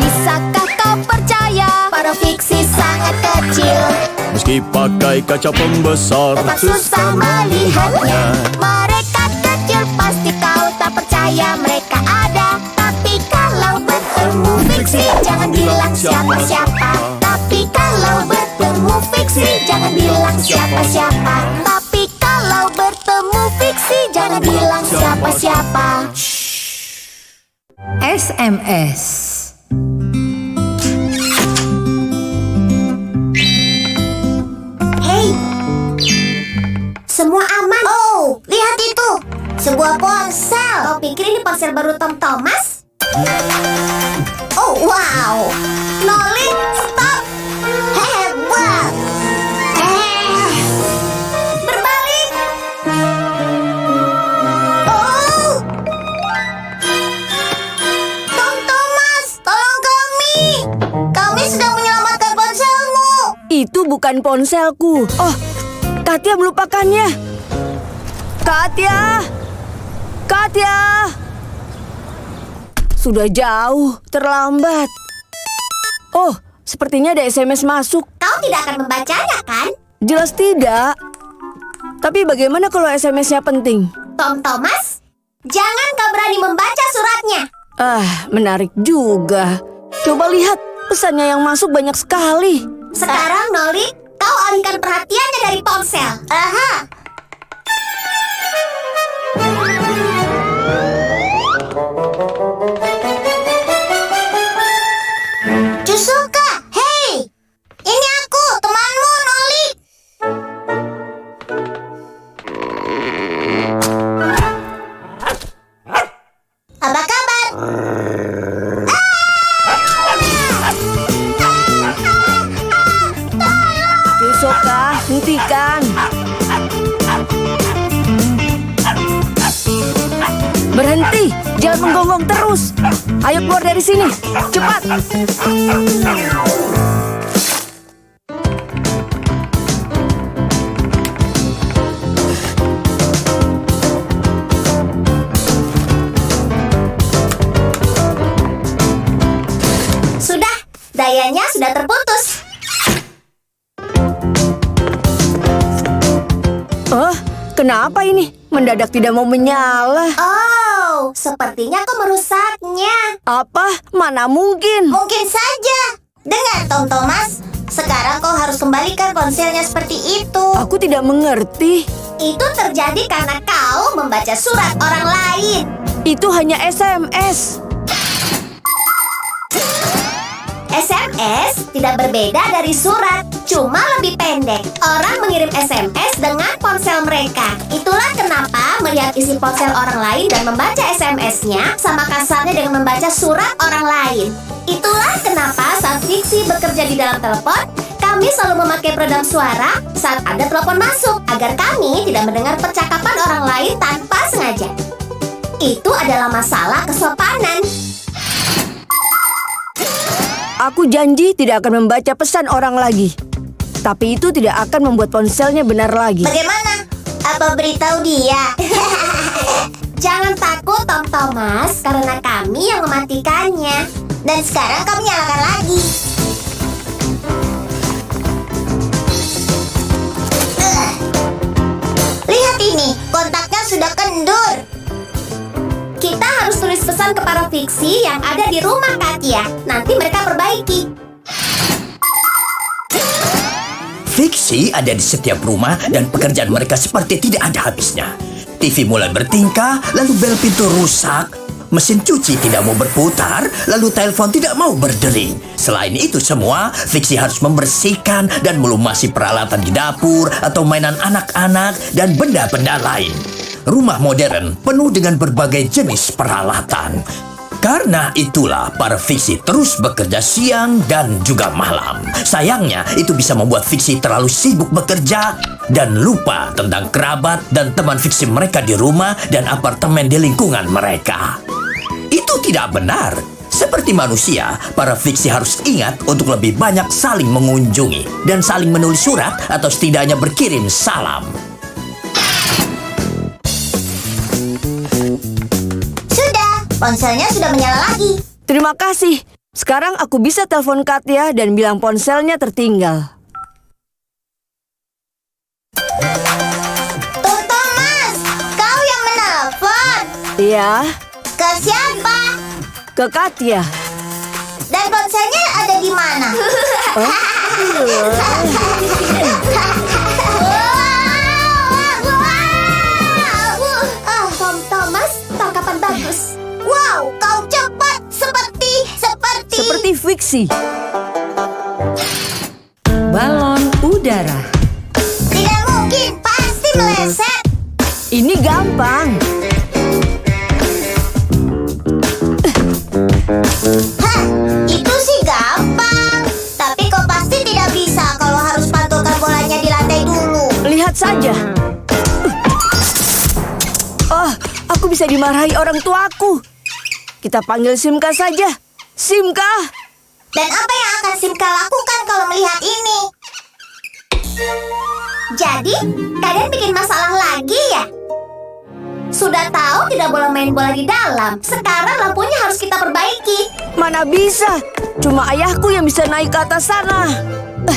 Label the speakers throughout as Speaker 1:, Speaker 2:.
Speaker 1: Bisakah kau percaya para fiksi sangat kecil?
Speaker 2: Meski pakai kaca pembesar,
Speaker 1: Tetap susah melihatnya. Mereka kecil pasti kau tak percaya mereka ada. Tapi kalau bertemu fiksi jangan bilang siapa-siapa. Tapi kalau bertemu fiksi jangan bilang siapa-siapa. Tapi kalau bertemu fiksi jangan bilang siapa-siapa.
Speaker 3: SMS.
Speaker 1: Hei, semua aman. Oh, lihat itu, sebuah ponsel. Kau pikir ini ponsel baru Tom Thomas? Oh, wow. Nolly, stop. Hebat. Berbalik. Oh. Tom Thomas, tolong kami. Kami sedang menyelamatkan ponselmu.
Speaker 4: Itu bukan ponselku. Oh, Katya melupakannya. Katya! Katya! Sudah jauh, terlambat. Oh, sepertinya ada SMS masuk.
Speaker 1: Kau tidak akan membacanya, kan?
Speaker 4: Jelas tidak. Tapi bagaimana kalau SMS-nya penting?
Speaker 1: Tom Thomas, jangan kau berani membaca suratnya.
Speaker 4: Menarik juga. Coba lihat, pesannya yang masuk banyak sekali.
Speaker 1: Sekarang, Nolly, kau alihkan perhatiannya dari ponsel. Aha. Jusuka, hei! Ini aku, temanmu, Nolly. Apa kabar?
Speaker 4: Jusoka, hentikan. Berhenti, jangan menggonggong terus. Ayo keluar dari sini, cepat.
Speaker 1: Sudah, dayanya sudah terputus.
Speaker 4: Oh, kenapa ini? Mendadak tidak mau menyala.
Speaker 1: Oh, sepertinya kau merusaknya.
Speaker 4: Apa? Mana mungkin?
Speaker 1: Mungkin saja. Dengar, Tom Thomas. Sekarang kau harus kembalikan ponselnya seperti itu.
Speaker 4: Aku tidak mengerti.
Speaker 1: Itu terjadi karena kau membaca surat orang lain.
Speaker 4: Itu hanya SMS.
Speaker 1: SMS tidak berbeda dari surat, cuma lebih pendek. Orang mengirim SMS dengan ponsel mereka. Itulah kenapa melihat isi ponsel orang lain dan membaca SMS-nya sama kasarnya dengan membaca surat orang lain. Itulah kenapa saat fiksi bekerja di dalam telepon, kami selalu memakai peredam suara saat ada telepon masuk, agar kami tidak mendengar percakapan orang lain tanpa sengaja. Itu adalah masalah kesopanan.
Speaker 4: Aku janji tidak akan membaca pesan orang lagi. Tapi itu tidak akan membuat ponselnya benar lagi.
Speaker 1: Bagaimana? Apa beritahu dia? Jangan takut, Tom Thomas, karena kami yang mematikannya. Dan sekarang kami nyalakan lagi. Lihat ini, kontaknya sudah kendur. Kita harus tulis pesan ke para fiksi yang ada di rumah Katya. Nanti mereka perbaiki.
Speaker 5: Fiksi ada di setiap rumah dan pekerjaan mereka seperti tidak ada habisnya. TV mulai bertingkah, lalu bel pintu rusak. Mesin cuci tidak mau berputar, lalu telepon tidak mau berdering. Selain itu semua, fiksi harus membersihkan dan melumasi peralatan di dapur atau mainan anak-anak dan benda-benda lain. Rumah modern penuh dengan berbagai jenis peralatan. Karena itulah para fiksi terus bekerja siang dan juga malam. Sayangnya itu bisa membuat fiksi terlalu sibuk bekerja dan lupa tentang kerabat dan teman fiksi mereka di rumah dan apartemen di lingkungan mereka. Itu tidak benar. Seperti manusia, para fiksi harus ingat untuk lebih banyak saling mengunjungi dan saling menulis surat atau setidaknya berkirim salam.
Speaker 1: ponselnya sudah menyala lagi.
Speaker 4: Terima kasih. Sekarang aku bisa telepon Katya dan bilang ponselnya tertinggal.
Speaker 1: Tuh Thomas, kau yang menelpon.
Speaker 4: Iya,
Speaker 1: Ke siapa?
Speaker 4: ke Katya.
Speaker 1: Dan ponselnya ada di mana? Thomas, tangkapan bagus. Wow, kau cepat
Speaker 4: Seperti fiksi.
Speaker 3: Balon udara.
Speaker 1: Tidak mungkin, pasti meleset.
Speaker 4: Ini gampang.
Speaker 1: Hah, itu sih gampang. Tapi kau pasti tidak bisa kalau harus pantulkan bolanya di lantai dulu.
Speaker 4: Lihat saja. Oh, aku bisa dimarahi orang tuaku. Kita panggil Simka saja. Simka!
Speaker 1: Dan apa yang akan Simka lakukan kalau melihat ini? Jadi, kalian bikin masalah lagi ya? Sudah tahu tidak boleh main bola di dalam. Sekarang lampunya harus kita perbaiki.
Speaker 4: Mana bisa? Cuma ayahku yang bisa naik ke atas sana.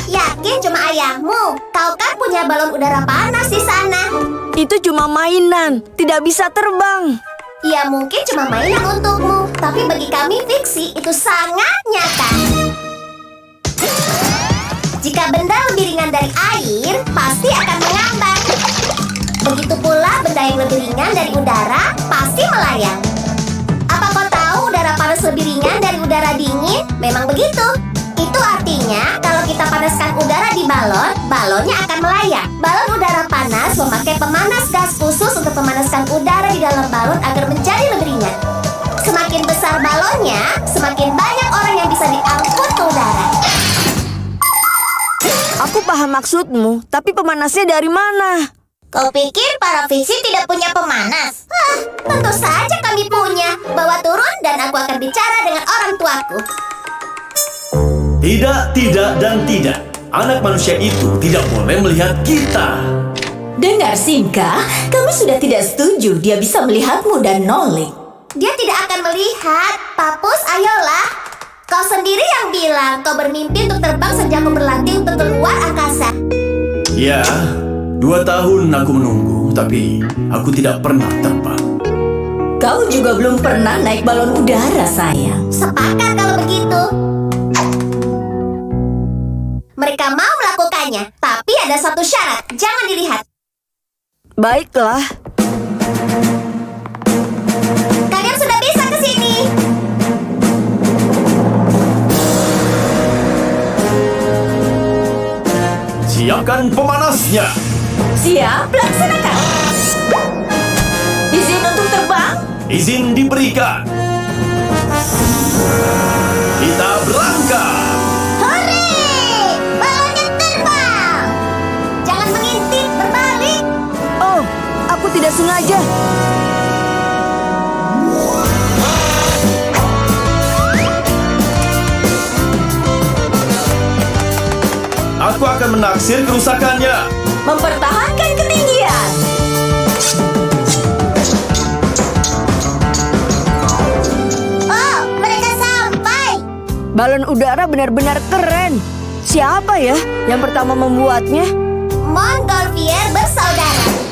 Speaker 1: Yakin cuma ayahmu? Kau kan punya balon udara panas di sana.
Speaker 4: Itu cuma mainan, tidak bisa terbang.
Speaker 1: Ya mungkin cuma mainan untukmu, tapi bagi kami fiksi itu sangat nyata. Jika benda lebih ringan dari air, pasti akan mengambang. Begitu pula benda yang lebih ringan dari udara, pasti melayang. Apa kau tahu udara panas lebih ringan dari udara dingin? Memang begitu. Itu artinya kalau kita panaskan udara di balon, balonnya akan melayang. Balon udara panas memakai pemanas gas khusus untuk memanaskan udara di dalam balon agar menjadi lebih ringan. Semakin besar balonnya, semakin banyak orang yang bisa diangkut ke udara.
Speaker 4: Aku paham maksudmu, tapi pemanasnya dari mana?
Speaker 1: Kau pikir para fiksi tidak punya pemanas? Hah, tentu saja kami punya. Bawa turun dan aku akan bicara dengan orang tuaku.
Speaker 6: Tidak, dan tidak. Anak manusia itu tidak boleh melihat kita.
Speaker 3: Dengar Simka, kami sudah tidak setuju dia bisa melihatmu dan Nolik.
Speaker 1: Dia tidak akan melihat. Papus, ayolah. Kau sendiri yang bilang kau bermimpi untuk terbang sejak kau berlatih untuk keluar angkasa.
Speaker 6: Ya, 2 tahun aku menunggu, tapi aku tidak pernah terbang.
Speaker 3: Kau juga belum pernah naik balon udara, sayang.
Speaker 1: Sepakat kalau begitu. Mereka mau melakukannya, tapi ada satu syarat. Jangan dilihat.
Speaker 4: Baiklah.
Speaker 1: Kalian sudah bisa ke sini.
Speaker 6: Siapkan pemanasnya.
Speaker 3: Siap, laksanakan. Izin untuk terbang?
Speaker 6: Izin diberikan. Kita berangkat.
Speaker 1: Hore! Balonnya terbang. Jangan mengintip, berbalik.
Speaker 4: Oh, aku tidak sengaja.
Speaker 6: Aku akan menaksir kerusakannya.
Speaker 3: Mempertahankan ketinggian.
Speaker 1: Oh, mereka sampai.
Speaker 4: Balon udara benar-benar keren. Siapa ya yang pertama membuatnya?
Speaker 1: Montgolfier bersaudara.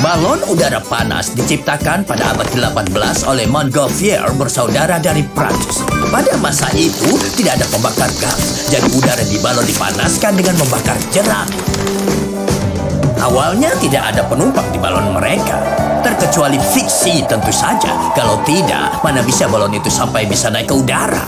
Speaker 5: Balon udara panas diciptakan pada abad 18 oleh Montgolfier bersaudara dari Prancis. Pada masa itu tidak ada pembakar gas, jadi udara di balon dipanaskan dengan membakar jerami. Awalnya tidak ada penumpang di balon mereka, terkecuali fiksi tentu saja. Kalau tidak, mana bisa balon itu sampai bisa naik ke udara.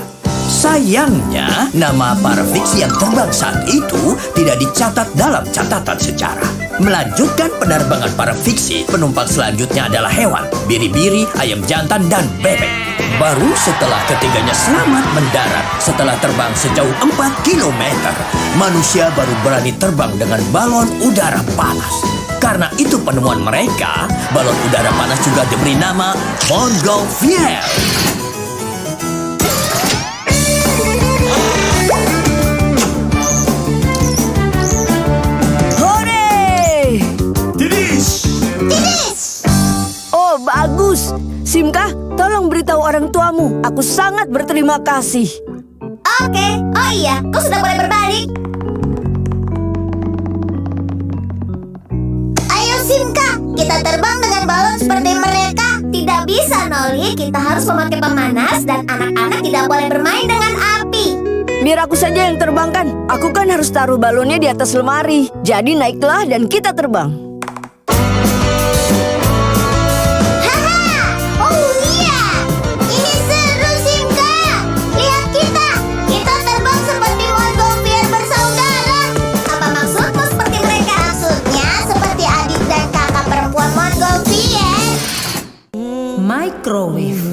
Speaker 5: Sayangnya, nama para fiksi yang terbang saat itu tidak dicatat dalam catatan sejarah. Melanjutkan penerbangan para fiksi, penumpang selanjutnya adalah hewan, biri-biri, ayam jantan, dan bebek. Baru setelah ketiganya selamat mendarat, setelah terbang sejauh 4 km, manusia baru berani terbang dengan balon udara panas. Karena itu penemuan mereka, balon udara panas juga diberi nama Montgolfier.
Speaker 6: Tidis!
Speaker 4: Oh, Bagus. Simka, tolong beritahu orang tuamu. Aku sangat berterima kasih.
Speaker 1: Oke, oh iya, kau sudah boleh berbalik. Ayo Simka, kita terbang dengan balon seperti mereka. Tidak bisa, Noli. Kita harus memakai pemanas dan anak-anak tidak boleh bermain dengan api.
Speaker 4: Biar aku saja yang terbangkan. Aku kan harus taruh balonnya di atas lemari. Jadi naiklah dan kita terbang.
Speaker 1: Haha, oh iya, ini seru Simka. Lihat kita terbang seperti montgolfier bersaudara. Apa maksudmu seperti mereka? Maksudnya seperti adik dan kakak perempuan montgolfier.
Speaker 3: Microwave.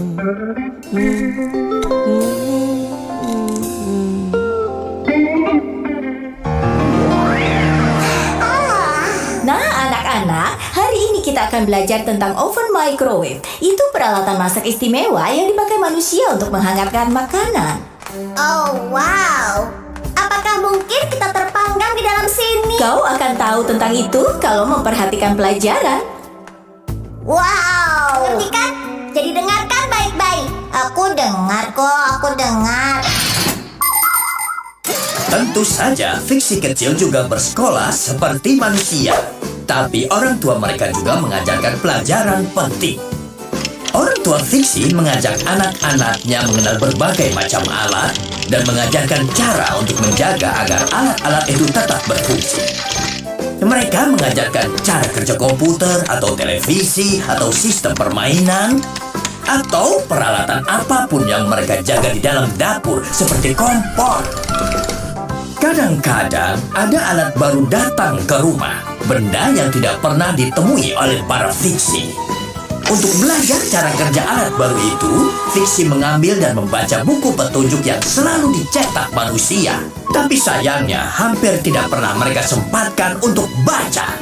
Speaker 3: Nah, anak-anak, hari ini kita akan belajar tentang oven microwave. Itu peralatan masak istimewa yang dipakai manusia untuk menghangatkan makanan.
Speaker 1: Oh wow, apakah mungkin kita terpanggang di dalam sini?
Speaker 3: Kau akan tahu tentang itu kalau memperhatikan pelajaran.
Speaker 1: Wow, ngerti kan? Jadi dengarkan baik-baik. Aku dengar kok, aku dengar.
Speaker 5: Tentu saja, fiksi kecil juga bersekolah seperti manusia. Tapi orang tua mereka juga mengajarkan pelajaran penting. Orang tua fiksi mengajak anak-anaknya mengenal berbagai macam alat dan mengajarkan cara untuk menjaga agar alat-alat itu tetap berfungsi. Mereka mengajarkan cara kerja komputer atau televisi atau sistem permainan atau peralatan apapun yang mereka jaga di dalam dapur seperti kompor. Kadang-kadang ada alat baru datang ke rumah, benda yang tidak pernah ditemui oleh para fiksi. Untuk belajar cara kerja alat baru itu, fiksi mengambil dan membaca buku petunjuk yang selalu dicetak manusia. Tapi sayangnya, hampir tidak pernah mereka sempatkan untuk baca.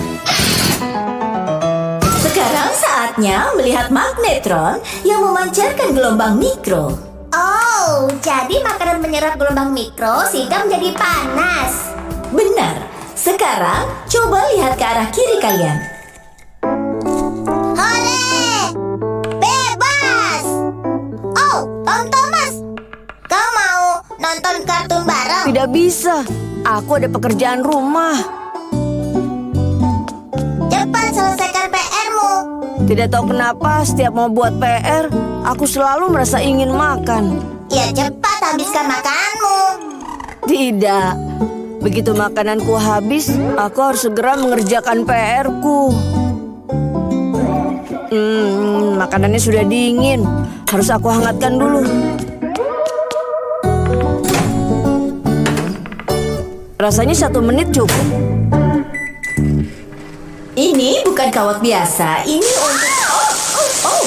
Speaker 3: Sekarang saatnya melihat magnetron yang memancarkan gelombang mikro.
Speaker 1: Oh, jadi makanan menyerap gelombang mikro sehingga menjadi panas.
Speaker 3: Benar. Sekarang coba lihat ke arah kiri kalian.
Speaker 1: Hore! Bebas! Oh, Tom Thomas, kau mau nonton kartun bareng?
Speaker 4: Tidak bisa. Aku ada pekerjaan rumah.
Speaker 1: Cepat selesaikan PR-mu.
Speaker 4: Tidak tahu kenapa setiap mau buat PR, aku selalu merasa ingin makan.
Speaker 1: Ya cepat habiskan makanmu.
Speaker 4: Tidak. Begitu makananku habis, aku harus segera mengerjakan PR-ku. Makanannya sudah dingin. Harus aku hangatkan dulu. Rasanya 1 menit cukup.
Speaker 3: Ini bukan kawat biasa. Ini untuk... Oh.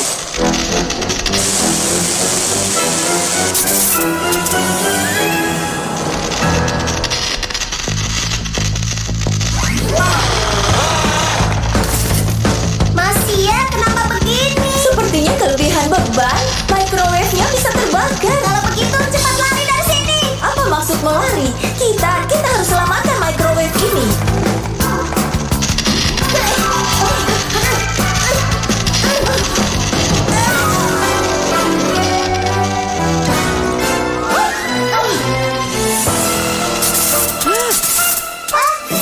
Speaker 1: Masia, kenapa begini?
Speaker 3: Sepertinya kelebihan beban. Microwave-nya bisa terbakar.
Speaker 1: Kalau begitu cepat lari dari sini.
Speaker 3: Apa maksud melari? Kita harus selamatkan microwave ini.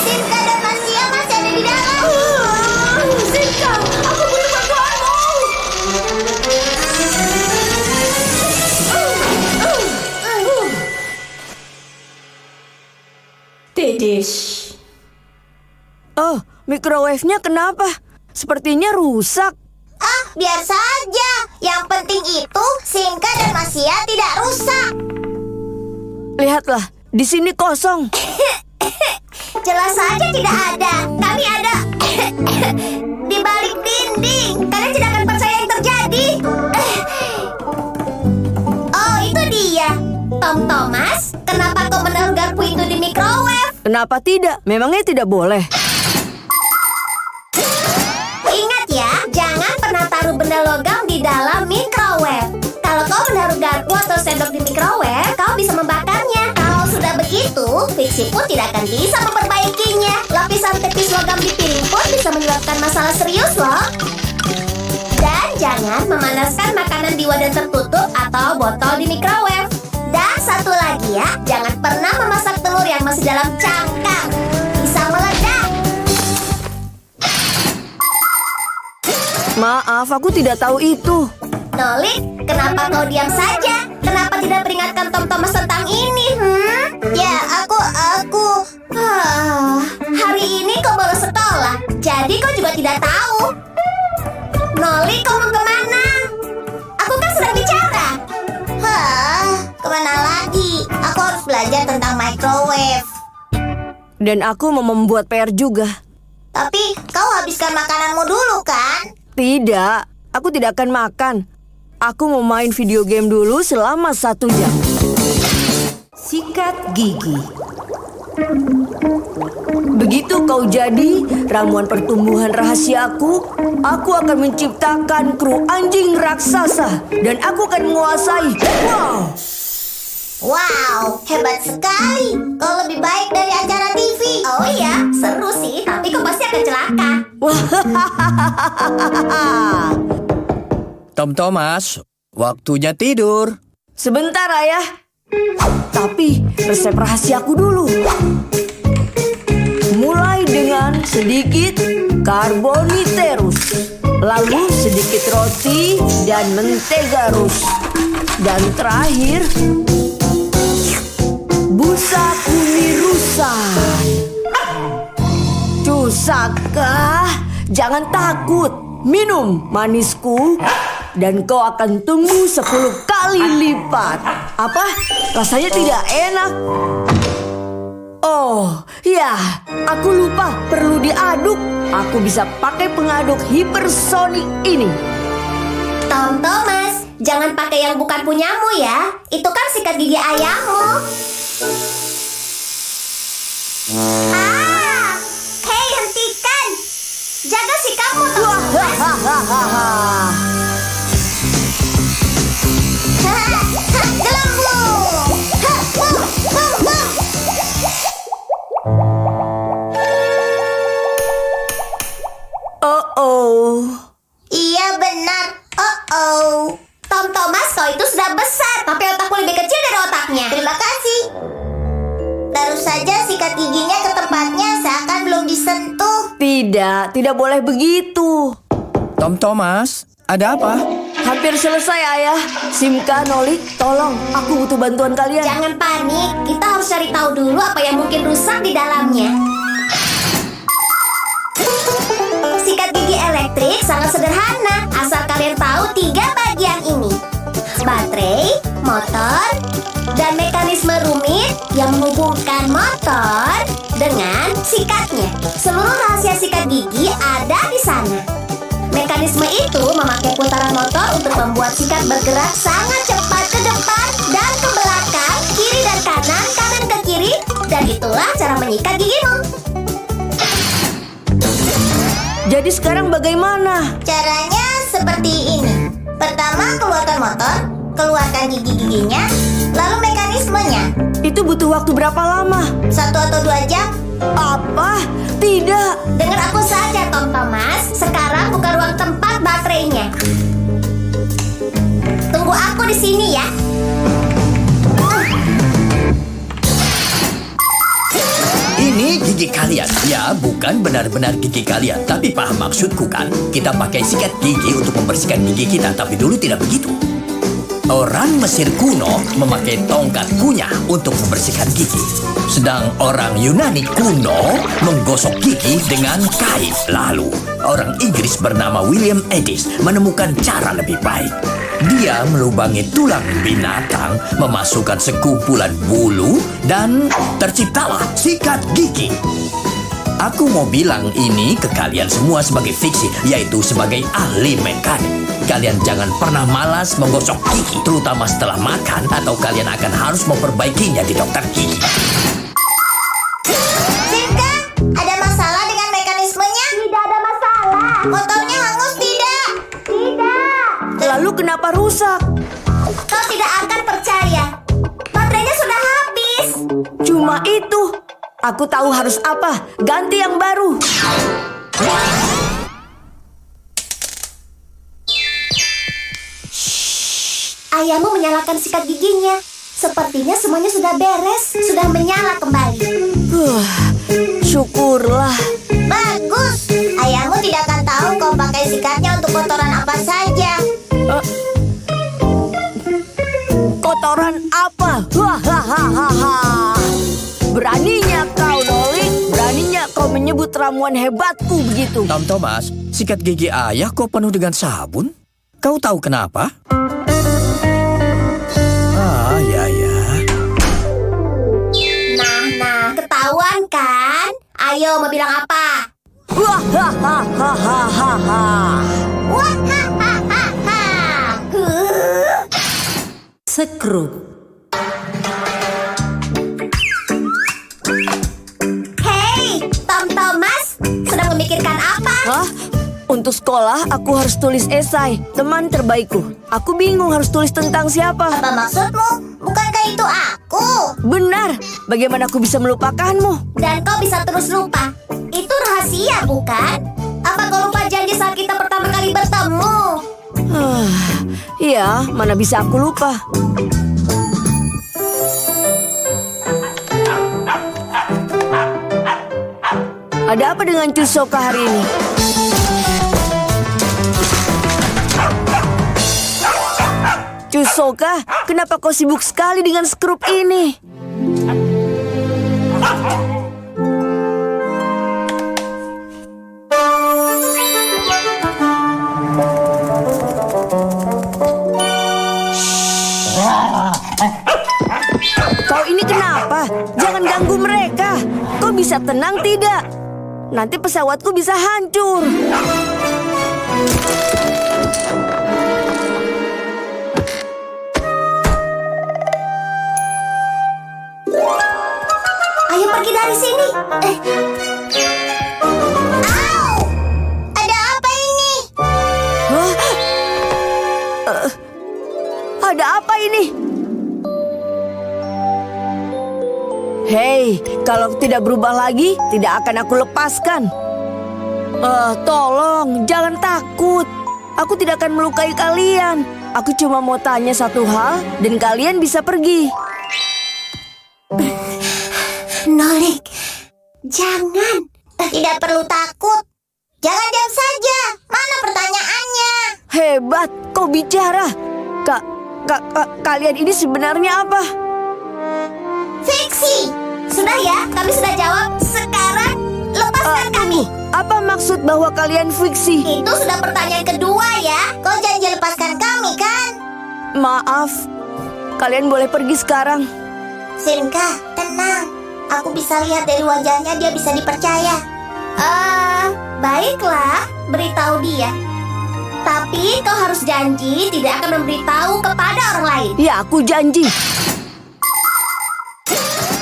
Speaker 1: Simka dan Masia masih ada di dalam.
Speaker 3: Simka, aku butuh bantuanmu. Tidish.
Speaker 4: Oh, microwave-nya kenapa? Sepertinya rusak.
Speaker 1: Ah, biar saja. Yang penting itu Simka dan Masia tidak rusak.
Speaker 4: Lihatlah, di sini kosong.
Speaker 1: Jelas saja tidak ada. Kami ada di balik dinding. Kalian tidak akan percaya yang terjadi. Oh, itu dia. Tom Thomas, kenapa kau menaruh garpu itu di microwave?
Speaker 4: Kenapa tidak? Memangnya tidak boleh.
Speaker 1: Ingat ya, jangan pernah taruh benda logam di dalam microwave. Kalau kau menaruh garpu atau sendok di microwave, kau bisa membakarnya. Kalau sudah begitu, fiksi pun tidak akan bisa memperbaikinya. Lapisan tipis logam di piring pun bisa menyebabkan masalah serius loh. Dan jangan memanaskan makanan di wadah tertutup atau botol di microwave. Dan satu lagi ya, jangan pernah memasak telur yang masih dalam cangkang. Bisa meledak.
Speaker 4: Maaf, aku tidak tahu itu.
Speaker 1: Nolik, kenapa kau diam saja? Kenapa tidak peringatkan Tom Thomas tentang ini? Ya, aku... hari ini kau bolos sekolah, jadi kau juga tidak tahu. Nolik, kau mau kemana? Aku kan sedang bicara. Kemana lagi? Aku harus belajar tentang microwave.
Speaker 4: Dan aku mau membuat PR juga.
Speaker 1: Tapi kau habiskan makananmu dulu kan?
Speaker 4: Tidak, aku tidak akan makan. Aku mau main video game dulu selama 1 jam.
Speaker 3: Sikat gigi.
Speaker 4: Begitu kau jadi ramuan pertumbuhan rahasiaku, aku akan menciptakan kru anjing raksasa dan aku akan menguasai.
Speaker 1: Wow, hebat sekali. Kau lebih baik dari acara TV. Oh iya, seru sih, tapi kau pasti akan celaka.
Speaker 5: Tom Thomas, waktunya tidur.
Speaker 4: Sebentar, Ayah. Tapi resep rahasiaku dulu. Mulai dengan sedikit karboniterus, lalu sedikit roti dan mentega rus, dan terakhir busa kumirusan. Cusaka, jangan takut. Minum manisku dan kau akan tumbuh 10 kali lipat. Apa? Rasanya tidak enak. Oh, ya, aku lupa perlu diaduk. Aku bisa pakai pengaduk hipersonik ini.
Speaker 1: Tom Thomas, jangan pakai yang bukan punyamu ya. Itu kan sikat gigi ayahmu. Hei, hentikan. Jaga sikapmu, Tom Thomas. Gelembung.
Speaker 4: Oh.
Speaker 1: Iya benar. Tom Thomas, kau itu sudah besar, tapi otakmu lebih kecil dari otaknya. Terima kasih. Terus saja sikat giginya ke tempatnya seakan belum disentuh.
Speaker 4: Tidak boleh begitu.
Speaker 5: Tom Thomas, ada apa?
Speaker 4: Hampir selesai, Ayah. Simka, Nolik, tolong. Aku butuh bantuan kalian.
Speaker 1: Jangan panik, kita harus cari tahu dulu apa yang mungkin rusak di dalamnya. Sikat gigi elektrik sangat sederhana, asal kalian tahu 3 bagian ini: baterai, motor, dan mekanisme rumit yang menghubungkan motor dengan sikatnya. Seluruh rahasia sikat gigi ada di sana. Mekanisme itu memakai putaran motor untuk membuat sikat bergerak sangat cepat ke depan dan ke belakang, kiri dan kanan, kanan ke kiri, dan itulah cara menyikat gigimu.
Speaker 4: Jadi sekarang bagaimana?
Speaker 1: Caranya seperti ini. Pertama, keluarkan motor, keluarkan gigi-giginya, lalu mekanismenya.
Speaker 4: Itu butuh waktu berapa lama?
Speaker 1: 1 atau 2 jam.
Speaker 4: Apa? Tidak.
Speaker 1: Dengar aku saja, Tom Thomas. Sekarang buka ruang tempat baterainya. Tunggu aku di sini ya.
Speaker 5: Ini gigi kalian. Ya, bukan benar-benar gigi kalian. Tapi paham maksudku kan? Kita pakai sikat gigi untuk membersihkan gigi kita. Tapi dulu tidak begitu. Orang Mesir kuno memakai tongkat kunyah untuk membersihkan gigi. Sedang orang Yunani kuno menggosok gigi dengan kain. Lalu, orang Inggris bernama William Edis menemukan cara lebih baik. Dia melubangi tulang binatang, memasukkan sekumpulan bulu, dan terciptalah sikat gigi. Aku mau bilang ini ke kalian semua sebagai fiksi, yaitu sebagai ahli mekanik. Kalian jangan pernah malas menggosok gigi, terutama setelah makan, atau kalian akan harus memperbaikinya di dokter gigi.
Speaker 1: Simka, ada masalah dengan mekanismenya? Tidak ada masalah. Motornya hangus tidak? Tidak.
Speaker 4: Lalu kenapa rusak?
Speaker 1: Kau tidak akan percaya. Baterainya sudah habis.
Speaker 4: Cuma itu. Aku tahu harus apa. Ganti yang baru.
Speaker 1: ayahmu menyalakan sikat giginya. Sepertinya semuanya sudah beres, sudah menyala kembali.
Speaker 4: Syukurlah.
Speaker 1: Bagus, ayahmu tidak akan tahu kau pakai sikatnya untuk kotoran apa saja.
Speaker 4: Kotoran apa? Hahaha. Beraninya kau, Nolik. Beraninya kau menyebut ramuan hebatku begitu.
Speaker 5: Tom Thomas, sikat gigi ayah kok penuh dengan sabun? Kau tahu kenapa? Ya.
Speaker 1: Nah, ketahuan kan? Ayo, mau bilang apa?
Speaker 4: Hahaha.
Speaker 1: Wahahaha.
Speaker 3: Sekrup.
Speaker 1: Hei, Tom Thomas, sedang memikirkan apa?
Speaker 4: Hah? Untuk sekolah, aku harus tulis esai. Teman terbaikku. Aku bingung harus tulis tentang siapa.
Speaker 1: Apa maksudmu? Bukankah itu aku?
Speaker 4: Benar. Bagaimana aku bisa melupakanmu?
Speaker 1: Dan kau bisa terus lupa. Itu rahasia, bukan? Apa kau lupa janji saat kita pertama kali bertemu?
Speaker 4: Iya, mana bisa aku lupa. Ada apa dengan Chusoka hari ini? Chusoka, kenapa kau sibuk sekali dengan skrup ini? Kau ini kenapa? Jangan ganggu mereka. Kau bisa tenang tidak? Nanti pesawatku bisa hancur.
Speaker 1: Ayo pergi dari sini. Au! Ada apa ini?
Speaker 4: Hah? Ada apa ini? Hei, kalau tidak berubah lagi, tidak akan aku lepaskan. Tolong, jangan takut. Aku tidak akan melukai kalian. Aku cuma mau tanya satu hal, dan kalian bisa pergi.
Speaker 1: Nolik, jangan. Tidak perlu takut. Jangan diam saja. Mana pertanyaannya?
Speaker 4: Hebat, kau bicara. Kalian ini sebenarnya apa?
Speaker 1: Fiksi. Sudah ya, kami sudah jawab. Sekarang lepaskan kami.
Speaker 4: Apa maksud bahwa kalian fiksi?
Speaker 1: Itu sudah pertanyaan kedua ya. Kau janji lepaskan kami kan?
Speaker 4: Maaf, kalian boleh pergi sekarang.
Speaker 1: Simka, tenang. Aku bisa lihat dari wajahnya dia bisa dipercaya. Baiklah, beritahu dia. Tapi kau harus janji tidak akan memberitahu kepada orang lain.
Speaker 4: Ya, aku janji.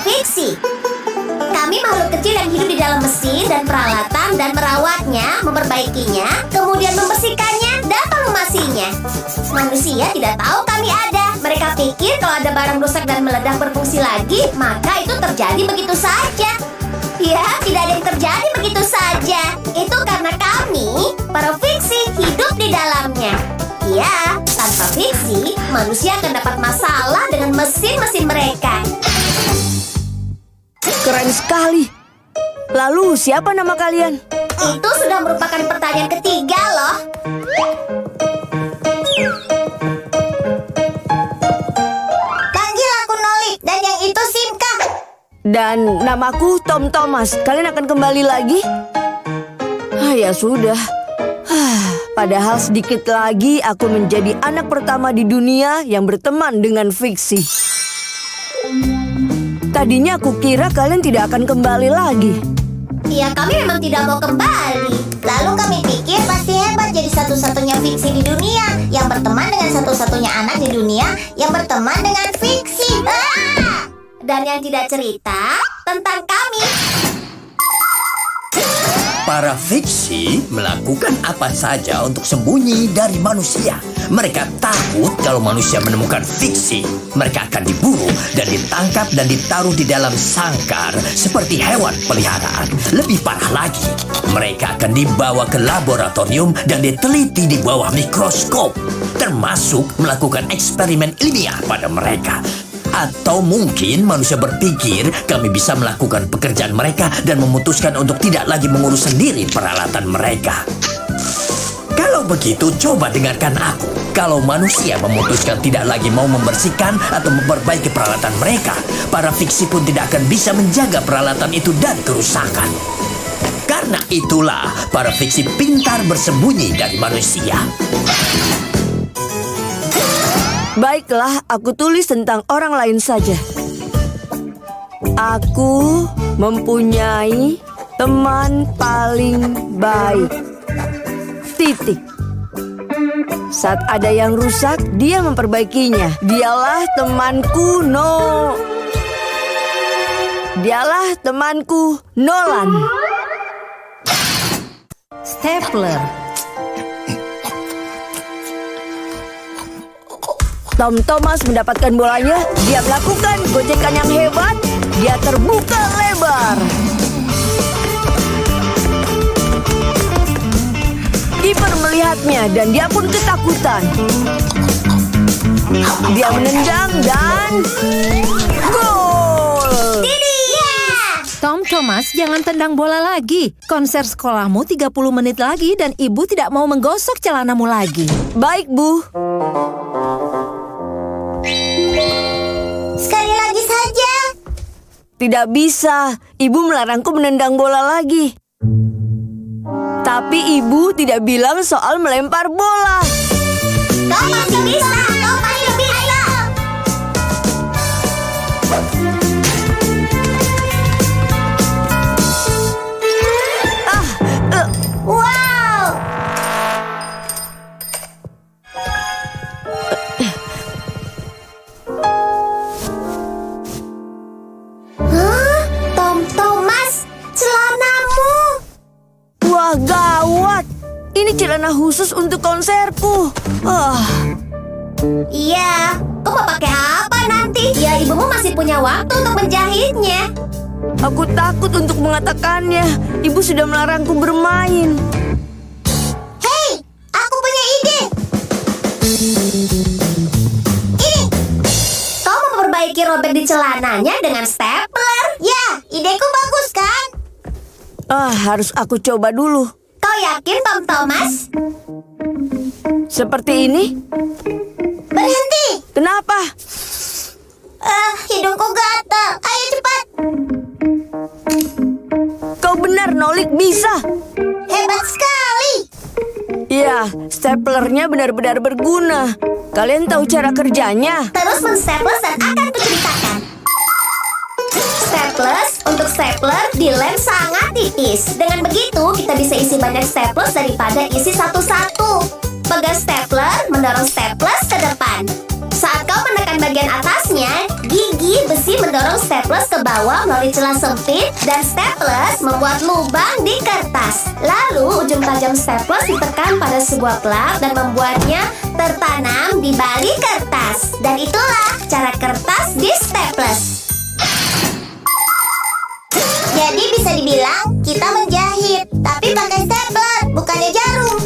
Speaker 1: Fiksi. Kami makhluk kecil yang hidup di dalam mesin dan peralatan dan merawatnya, memperbaikinya, kemudian membersihkannya dan melumasinya. Manusia tidak tahu kami ada. Mereka pikir kalau ada barang rusak dan meledak berfungsi lagi, maka itu terjadi begitu saja. Ya, tidak ada yang terjadi begitu saja. Itu karena kami, para fiksi, hidup di dalamnya. Ya, tanpa fiksi, manusia akan dapat masalah dengan mesin-mesin mereka.
Speaker 4: Keren sekali. Lalu, siapa nama kalian?
Speaker 1: Itu sudah merupakan pertanyaan ketiga loh. Panggil aku Nolik dan yang itu Simka.
Speaker 4: Dan namaku Tom Thomas. Kalian akan kembali lagi? Ya sudah. Padahal sedikit lagi aku menjadi anak pertama di dunia yang berteman dengan fiksi. Tadinya aku kira kalian tidak akan kembali lagi.
Speaker 1: Ya, kami memang tidak mau kembali. Lalu kami pikir pasti hebat jadi satu-satunya fiksi di dunia yang berteman dengan satu-satunya anak di dunia yang berteman dengan fiksi. Dan yang tidak cerita tentang kami.
Speaker 5: Para fiksi melakukan apa saja untuk sembunyi dari manusia. Mereka takut kalau manusia menemukan fiksi. Mereka akan diburu dan ditangkap dan ditaruh di dalam sangkar seperti hewan peliharaan. Lebih parah lagi, mereka akan dibawa ke laboratorium dan diteliti di bawah mikroskop. termasuk melakukan eksperimen ilmiah pada mereka. Atau mungkin manusia berpikir kami bisa melakukan pekerjaan mereka dan memutuskan untuk tidak lagi mengurus sendiri peralatan mereka. Kalau begitu, coba dengarkan aku. Kalau manusia memutuskan tidak lagi mau membersihkan atau memperbaiki peralatan mereka, para fiksi pun tidak akan bisa menjaga peralatan itu dari kerusakan. Karena itulah, para fiksi pintar bersembunyi dari manusia.
Speaker 4: Baiklah, aku tulis tentang orang lain saja. Aku mempunyai teman paling baik. Titik. Saat ada yang rusak, dia memperbaikinya. Dialah temanku Nolan.
Speaker 3: Stapler.
Speaker 4: Tom Thomas mendapatkan bolanya. Dia melakukan gojekan yang hebat. Dia terbuka lebar. Kiper melihatnya dan dia pun ketakutan. Dia menendang dan gol.
Speaker 7: Tom Thomas, jangan tendang bola lagi. Konser sekolahmu 30 menit lagi dan ibu tidak mau menggosok celanamu lagi.
Speaker 4: Baik, Bu.
Speaker 1: Sekali lagi saja.
Speaker 4: Tidak bisa. Ibu melarangku menendang bola lagi. Tapi ibu tidak bilang soal melempar bola.
Speaker 1: Kau masih bisa. Kau masih bisa. Wow. Hah? Tom Thomas, celanamu.
Speaker 4: Wah, gawat. Ini celana khusus untuk konserku.
Speaker 1: Iya, kau mau pakai apa nanti? Ya, ibumu masih punya waktu untuk menjahitnya.
Speaker 4: Aku takut untuk mengatakannya. Ibu sudah melarangku bermain.
Speaker 1: Hei, aku punya ide. Ini, kau memperbaiki robek di celananya dengan stapler. Ya, ideku bagus kan?
Speaker 4: Harus aku coba dulu.
Speaker 1: Kau yakin, Tom Thomas?
Speaker 4: Seperti ini?
Speaker 1: Berhenti.
Speaker 4: Kenapa?
Speaker 1: Hidungku gatal. Ayo cepat.
Speaker 4: Kau benar, Nolik, bisa.
Speaker 1: Hebat sekali.
Speaker 4: Ya, staplernya benar-benar berguna. Kalian tahu cara kerjanya?
Speaker 1: Terus menstaples dan akan kuceritakan. Staples untuk stapler dilem sangat tipis. Dengan begitu, kita bisa isi banyak staples daripada isi satu-satu. Pegas stapler mendorong staples ke depan. Saat kau menekan bagian atasnya, gigi besi mendorong staples ke bawah melalui celah sempit dan staples membuat lubang di kertas. Lalu ujung tajam staples ditekan pada sebuah plug dan membuatnya tertanam di balik kertas. Dan itulah cara kertas di staples. Jadi bisa dibilang kita menjahit, tapi pakai stapler, bukannya jarum.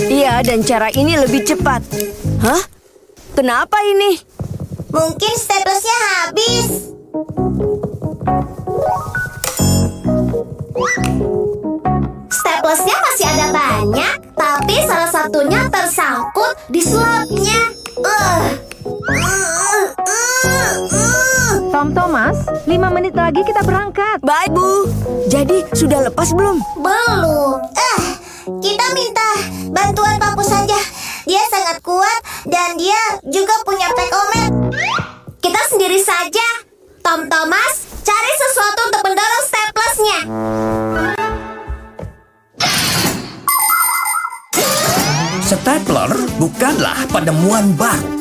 Speaker 4: Iya, dan cara ini lebih cepat. Hah? Kenapa ini?
Speaker 1: Mungkin staplesnya habis. Staplesnya masih ada banyak, tapi salah satunya tersangkut di slotnya.
Speaker 7: Tom Thomas, 5 menit lagi kita berangkat.
Speaker 4: Baik, Bu. Jadi, sudah lepas belum?
Speaker 1: Belum. Kita minta bantuan Papu saja. Dia sangat kuat dan dia juga punya pekomet. Kita sendiri saja. Tom Thomas, cari sesuatu untuk mendorong staplesnya.
Speaker 5: Stapler bukanlah penemuan baru.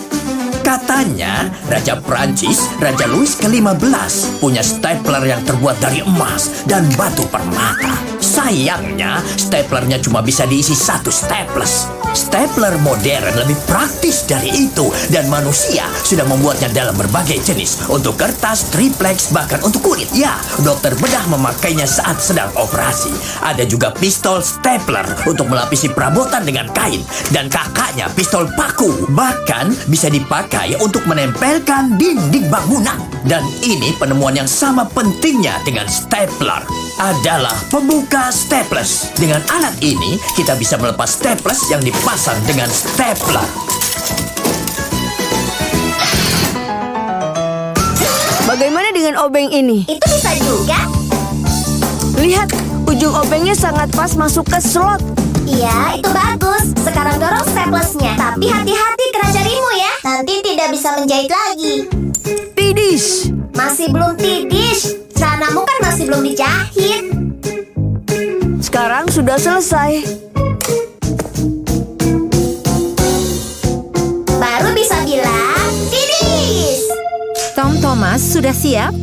Speaker 5: Katanya, Raja Prancis, Raja Louis ke-15, punya stapler yang terbuat dari emas dan batu permata. Sayangnya, staplernya cuma bisa diisi satu staples. Stapler modern lebih praktis dari itu dan manusia sudah membuatnya dalam berbagai jenis untuk kertas, triplex, bahkan untuk kulit. Ya, dokter bedah memakainya saat sedang operasi. Ada juga pistol stapler untuk melapisi perabotan dengan kain dan kakaknya pistol paku. Bahkan bisa dipakai untuk menempelkan dinding bangunan. Dan ini penemuan yang sama pentingnya dengan stapler adalah pembuka staples. Dengan alat ini kita bisa melepas staples yang dipasang dengan stapler.
Speaker 4: Bagaimana dengan obeng ini?
Speaker 1: Itu bisa juga.
Speaker 4: Lihat, ujung obengnya sangat pas masuk ke slot.
Speaker 1: Iya, itu bagus. Sekarang dorong staplesnya. Tapi hati-hati kena jarimu ya. Nanti tidak bisa menjahit lagi.
Speaker 4: Tidis.
Speaker 1: Masih belum tidis. Celanamu kan masih belum dijahit.
Speaker 4: Sekarang sudah selesai.
Speaker 1: Baru bisa bilang tidis.
Speaker 7: Tom Thomas sudah siap?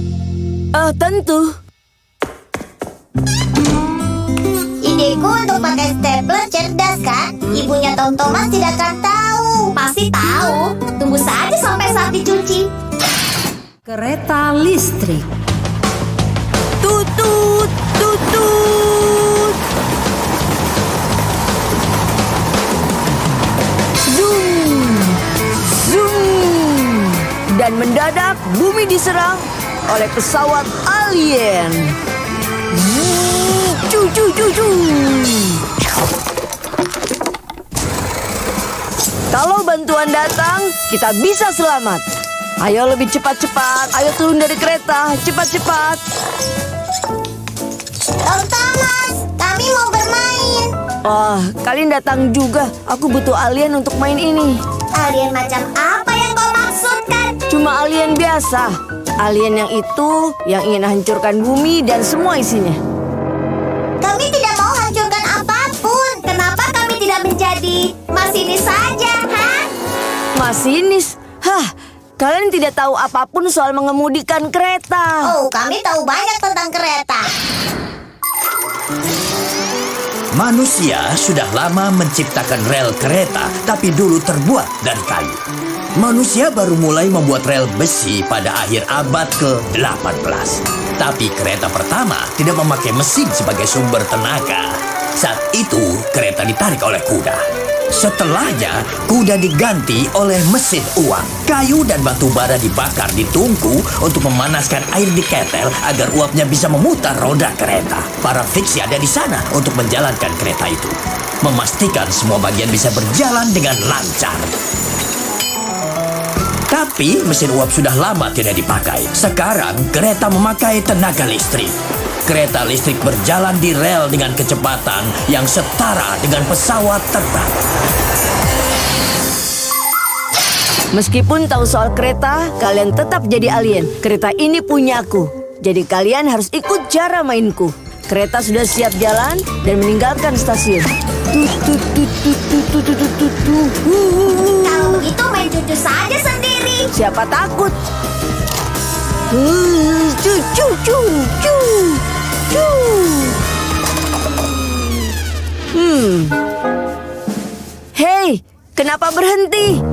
Speaker 4: Tentu.
Speaker 1: Ideku untuk pakai stapler cerdas kan? Ibunya Tom Thomas tidak akan tahu. Pasti tahu. Tunggu saja sampai saat dicuci.
Speaker 7: Kereta listrik.
Speaker 4: Tutut, tutut. Zoom, zoom. Dan mendadak bumi diserang oleh pesawat alien. Cu, cu, cu, cu. Kalau bantuan datang, kita bisa selamat. Ayo lebih cepat-cepat. Ayo turun dari kereta. Cepat-cepat.
Speaker 1: Tom Thomas, kami mau bermain.
Speaker 4: Kalian datang juga. Aku butuh alien untuk main ini.
Speaker 1: Alien macam apa yang kau maksudkan?
Speaker 4: Cuma alien biasa. Alien yang itu yang ingin hancurkan bumi dan semua isinya.
Speaker 1: Kami tidak mau hancurkan apapun. Kenapa kami tidak menjadi masinis saja, ha?
Speaker 4: Masinis? Kalian tidak tahu apapun soal mengemudikan kereta.
Speaker 1: Oh, kami tahu banyak tentang kereta.
Speaker 5: Manusia sudah lama menciptakan rel kereta, tapi dulu terbuat dari kayu. Manusia baru mulai membuat rel besi pada akhir abad ke-18. Tapi kereta pertama tidak memakai mesin sebagai sumber tenaga. Saat itu, kereta ditarik oleh kuda. Setelahnya, kuda diganti oleh mesin uap. Kayu dan batu bara dibakar di tungku untuk memanaskan air di ketel agar uapnya bisa memutar roda kereta. Para fiksi ada di sana untuk menjalankan kereta itu, memastikan semua bagian bisa berjalan dengan lancar. Tapi mesin uap sudah lama tidak dipakai. Sekarang kereta memakai tenaga listrik. Kereta listrik berjalan di rel dengan kecepatan yang setara dengan pesawat terbang.
Speaker 4: Meskipun tahu soal kereta, kalian tetap jadi alien. Kereta ini punyaku. Jadi kalian harus ikut cara mainku. Kereta sudah siap jalan dan meninggalkan stasiun.
Speaker 1: Kalau begitu main cucu saja sendiri.
Speaker 4: Siapa takut? Cu, cu, cu, cu, cu. Hei, kenapa berhenti?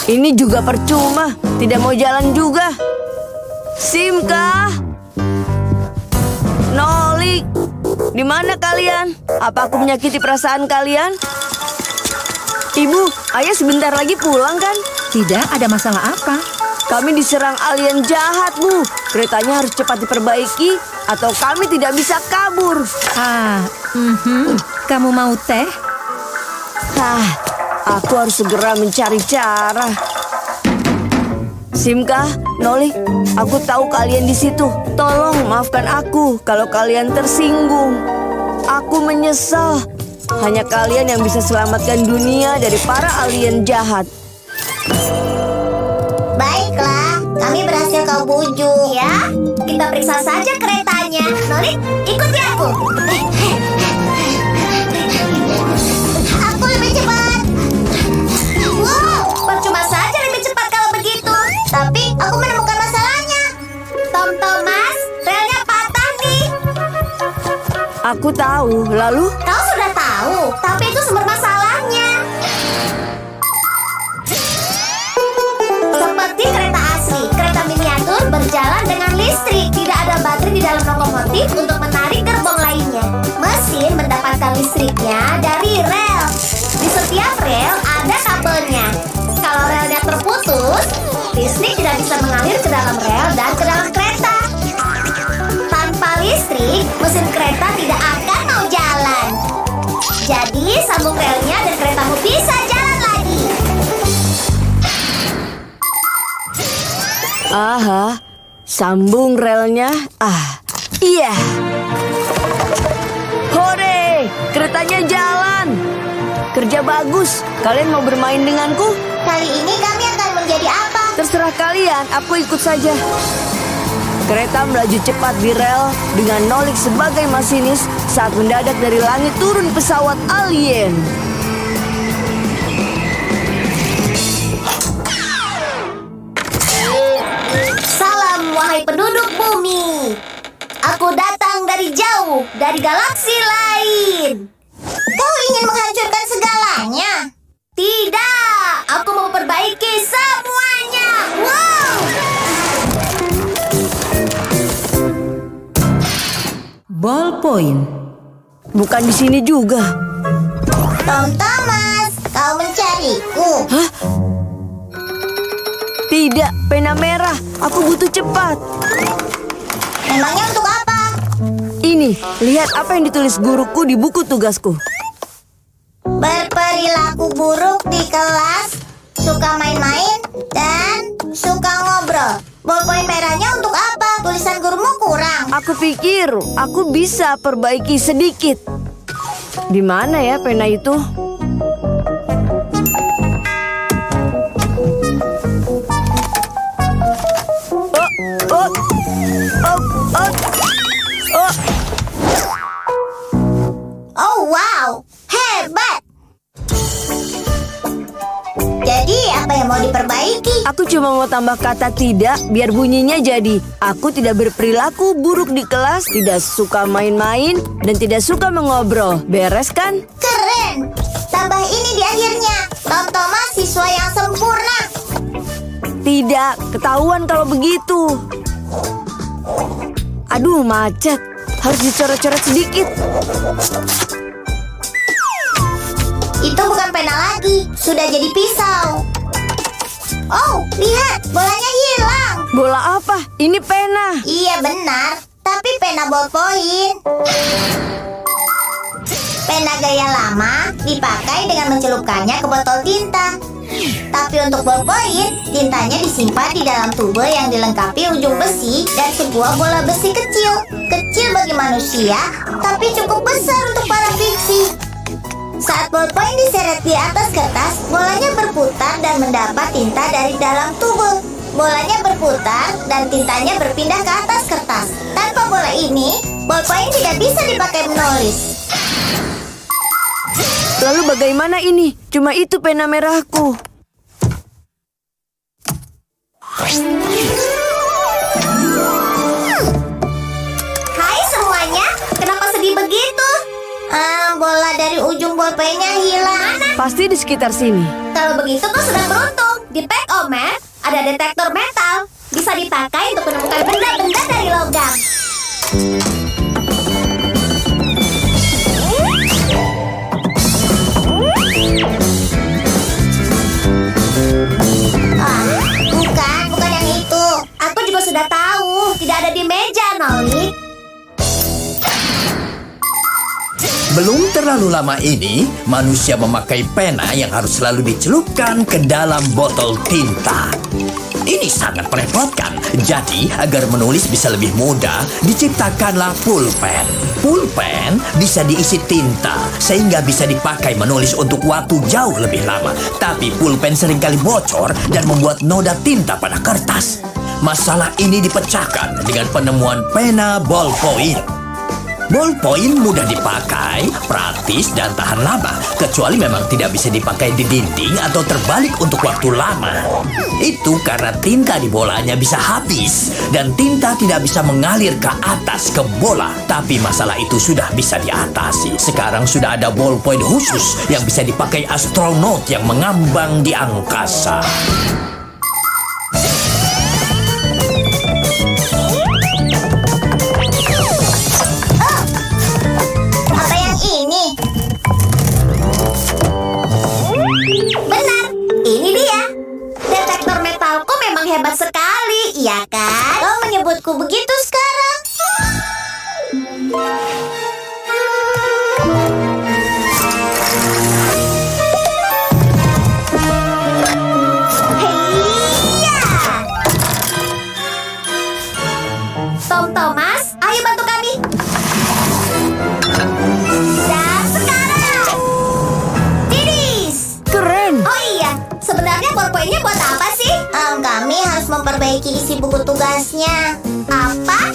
Speaker 4: Ini juga percuma, tidak mau jalan juga. Simka, Nolik, di mana kalian? Apa aku menyakiti perasaan kalian? Ibu, ayah sebentar lagi pulang kan?
Speaker 7: Tidak ada masalah apa.
Speaker 4: Kami diserang alien jahat, Bu. Keretanya harus cepat diperbaiki atau kami tidak bisa kabur.
Speaker 7: Kamu mau teh?
Speaker 4: Aku harus segera mencari cara. Simka, Nolik, aku tahu kalian di situ. Tolong maafkan aku kalau kalian tersinggung. Aku menyesal. Hanya kalian yang bisa selamatkan dunia dari para alien jahat.
Speaker 1: Baiklah, kami berhasil kau bujuk. Ya, kita periksa saja keretanya. Nolik, ikuti aku. Aku lebih cepat. Wow, percuma saja lebih cepat kalau begitu. Tapi aku menemukan masalahnya. Tom Thomas, relnya patah nih.
Speaker 4: tahu. Lalu?
Speaker 1: Kau sudah tahu, tapi itu sumber masalahnya. Seperti kereta asli, kereta miniatur berjalan dengan listrik. Tidak ada baterai di dalam lokomotif untuk menarik gerbong lainnya. Mesin mendapatkan listriknya dari rel. Di setiap rel ada kabelnya. Kalau relnya terputus, listrik tidak bisa mengalir ke dalam rel dan ke dalam kereta. Tanpa listrik, mesin kereta tidak akan mau jalan. Jadi, sambung relnya dan keretamu bisa jalan lagi.
Speaker 4: Aha, sambung relnya. Iya. Hore, keretanya jalan. Kerja bagus. Kalian mau bermain denganku?
Speaker 1: Kali ini kami akan menjadi apa?
Speaker 4: Terserah kalian, aku ikut saja. Kereta melaju cepat di rel dengan Nolik sebagai masinis saat mendadak dari langit turun pesawat alien.
Speaker 1: Salam wahai penduduk bumi. Aku datang dari jauh, dari galaksi lain. Kau ingin menghancurkan segalanya? Tidak, aku mau perbaiki semuanya. Wow!
Speaker 7: Ballpoint.
Speaker 4: Bukan di sini juga.
Speaker 1: Tom Thomas, kau mencariku.
Speaker 4: Tidak, pena merah. Aku butuh cepat.
Speaker 1: Memangnya untuk apa?
Speaker 4: Ini, lihat apa yang ditulis guruku di buku tugasku.
Speaker 1: Berperilaku buruk di kelas, suka main-main, dan suka ngobrol. Ballpoint merahnya untuk apa? Tulisan gurumu kurang.
Speaker 4: Aku pikir aku bisa perbaiki sedikit. Di mana ya pena itu?
Speaker 1: Oh wow, hebat. Jadi apa yang mau diperbaiki?
Speaker 4: Aku cuma mau tambah kata tidak biar bunyinya jadi aku tidak berperilaku buruk di kelas, tidak suka main-main, dan tidak suka mengobrol. Beres kan?
Speaker 1: Keren. Tambah ini di akhirnya. Tom Thomas siswa yang sempurna.
Speaker 4: Tidak, ketahuan kalau begitu. Aduh, macet. Harus dicoret-coret sedikit.
Speaker 1: Itu bukan pena lagi, sudah jadi pisau. Oh, lihat, bolanya hilang.
Speaker 4: Bola apa? Ini pena.
Speaker 1: Iya benar, tapi pena ballpoint. Pena gaya lama dipakai dengan mencelupkannya ke botol tinta. Tapi untuk ballpoint, tintanya disimpan di dalam tube yang dilengkapi ujung besi dan sebuah bola besi kecil. Kecil bagi manusia, tapi cukup besar untuk para fiksi. Saat ballpoint diseret di atas kertas, bolanya berputar dan mendapat tinta dari dalam tube. Bolanya berputar dan tintanya berpindah ke atas kertas. Tanpa bola ini, ballpoint tidak bisa dipakai menulis.
Speaker 4: Lalu bagaimana ini? Cuma itu pena merahku.
Speaker 1: Hai semuanya, kenapa sedih begitu? Bola dari ujung ballpointnya hilang.
Speaker 4: Pasti di sekitar sini.
Speaker 1: Kalau begitu kau sedang beruntung. Di Pack Omer ada detektor metal. Bisa dipakai untuk menemukan benda-benda dari logam. Bukan yang itu. Aku juga sudah tahu. Tidak ada di meja, Nolik.
Speaker 5: Belum terlalu lama ini, manusia memakai pena yang harus selalu dicelupkan ke dalam botol tinta. Ini sangat merepotkan. Jadi, agar menulis bisa lebih mudah, diciptakanlah pulpen. Pulpen bisa diisi tinta, sehingga bisa dipakai menulis untuk waktu jauh lebih lama. Tapi pulpen seringkali bocor dan membuat noda tinta pada kertas. Masalah ini dipecahkan dengan penemuan pena ballpoint. Ballpoint mudah dipakai, praktis, dan tahan lama. Kecuali memang tidak bisa dipakai di dinding atau terbalik untuk waktu lama. Itu karena tinta di bolanya bisa habis. Dan tinta tidak bisa mengalir ke atas ke bola. Tapi masalah itu sudah bisa diatasi. Sekarang sudah ada ballpoint khusus yang bisa dipakai astronot yang mengambang di angkasa.
Speaker 1: Apa yang ini? Benar, ini dia. Detektor metalku memang hebat sekali, iya kan? Kau menyebutku begitu sekarang. Hei-ya! Tom Thomas, ayo bantu kami. Dan sekarang, Didis.
Speaker 4: Keren.
Speaker 1: Oh iya, sebenarnya ballpointnya buat apa sih? Kami harus memperbaiki isi buku tugasnya. Apa?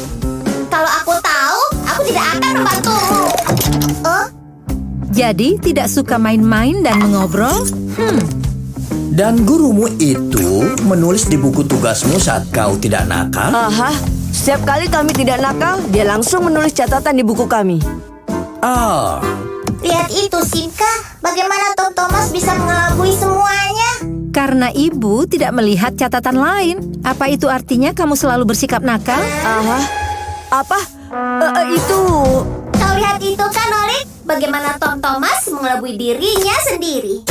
Speaker 1: Kalau aku tahu, aku tidak akan membantumu. Oh,
Speaker 7: Jadi tidak suka main-main dan mengobrol?
Speaker 5: Dan gurumu itu menulis di buku tugasmu saat kau tidak nakal?
Speaker 4: Aha, setiap kali kami tidak nakal, dia langsung menulis catatan di buku kami.
Speaker 5: Ah,
Speaker 1: lihat itu, Simka. Bagaimana Tom Thomas bisa mengelabui semuanya?
Speaker 7: Karena ibu tidak melihat catatan lain. Apa itu artinya kamu selalu bersikap nakal?
Speaker 4: Aha, apa? Itu...
Speaker 1: Kau lihat itu kan, Olik? Bagaimana Tom Thomas mengelabui dirinya sendiri.